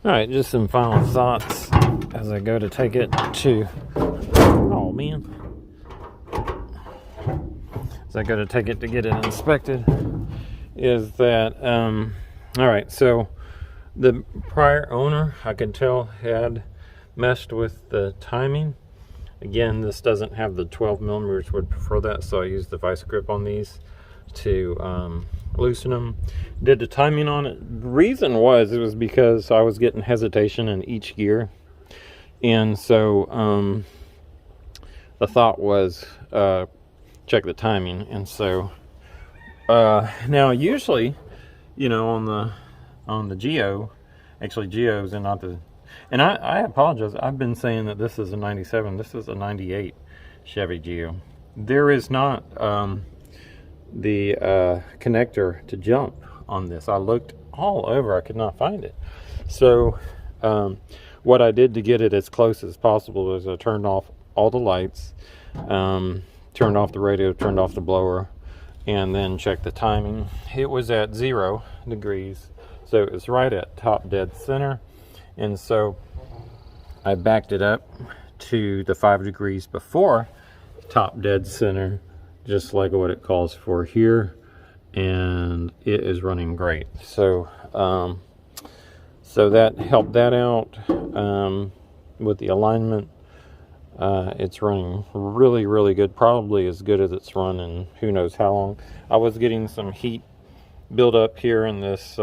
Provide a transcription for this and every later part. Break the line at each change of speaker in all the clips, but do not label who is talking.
All right, just some final thoughts as I go to take it to, oh man, as I go to take it to get it inspected, is that, all right, so the prior owner, I could tell, had messed with the timing. Again, this doesn't have the 12 millimeters, would prefer that, so I used the vice grip on these to loosen them. Did the timing on it. The reason was, it was because I was getting hesitation in each gear, and so the thought was check the timing. And so now usually, you know, on the Geo, actually Geo's and not the, and I apologize, I've been saying that this is a 97, this is a 98 Chevy Geo. There is not the connector to jump on this. I looked all over, I could not find it. So what I did to get it as close as possible is I turned off all the lights, turned off the radio, turned off the blower, and then checked the timing. It was at 0 degrees, so it was right at top dead center. And so I backed it up to the 5 degrees before top dead center, just like what it calls for here, and it is running great. So so that helped that out with the alignment. It's running really good, probably as good as it's run in who knows how long. I was getting some heat build up here in this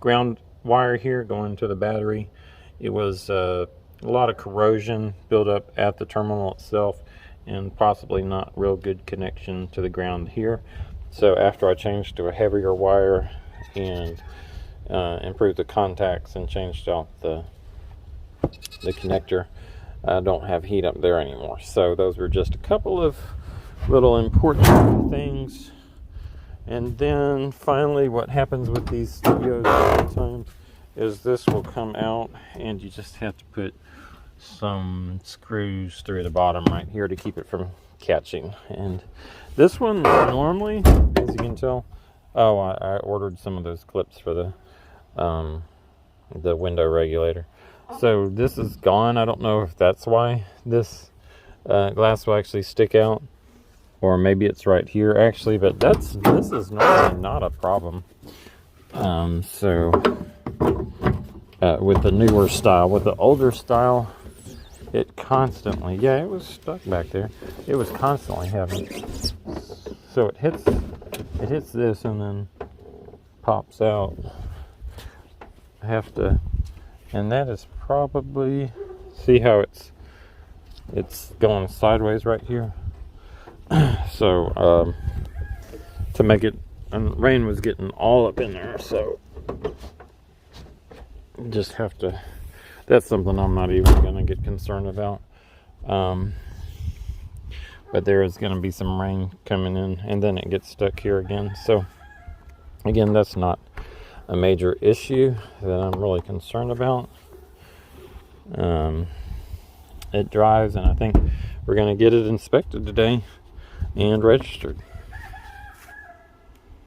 ground wire here going to the battery. It was a lot of corrosion built up at the terminal itself, and possibly not real good connection to the ground here. So after I changed to a heavier wire and improved the contacts and changed out the connector, I don't have heat up there anymore. So those were just a couple of little important things. And then finally, what happens with these studios sometimes is this will come out, and you just have to put some screws through the bottom right here to keep it from catching. And this one normally, as you can tell, I ordered some of those clips for the window regulator. So this is gone. I don't know if that's why this glass will actually stick out, or maybe it's right here actually, but this is normally not a problem. So with the newer style, with the older style, it constantly, yeah, it was stuck back there. It was constantly having, so it hits this and then pops out. I have to, and that is probably, see how it's going sideways right here. So to make it, and rain was getting all up in there, so just have to, that's something I'm not even going to get concerned about. But there is going to be some rain coming in, and then it gets stuck here again. So again, that's not a major issue that I'm really concerned about. It drives, and I think we're going to get it inspected today and registered.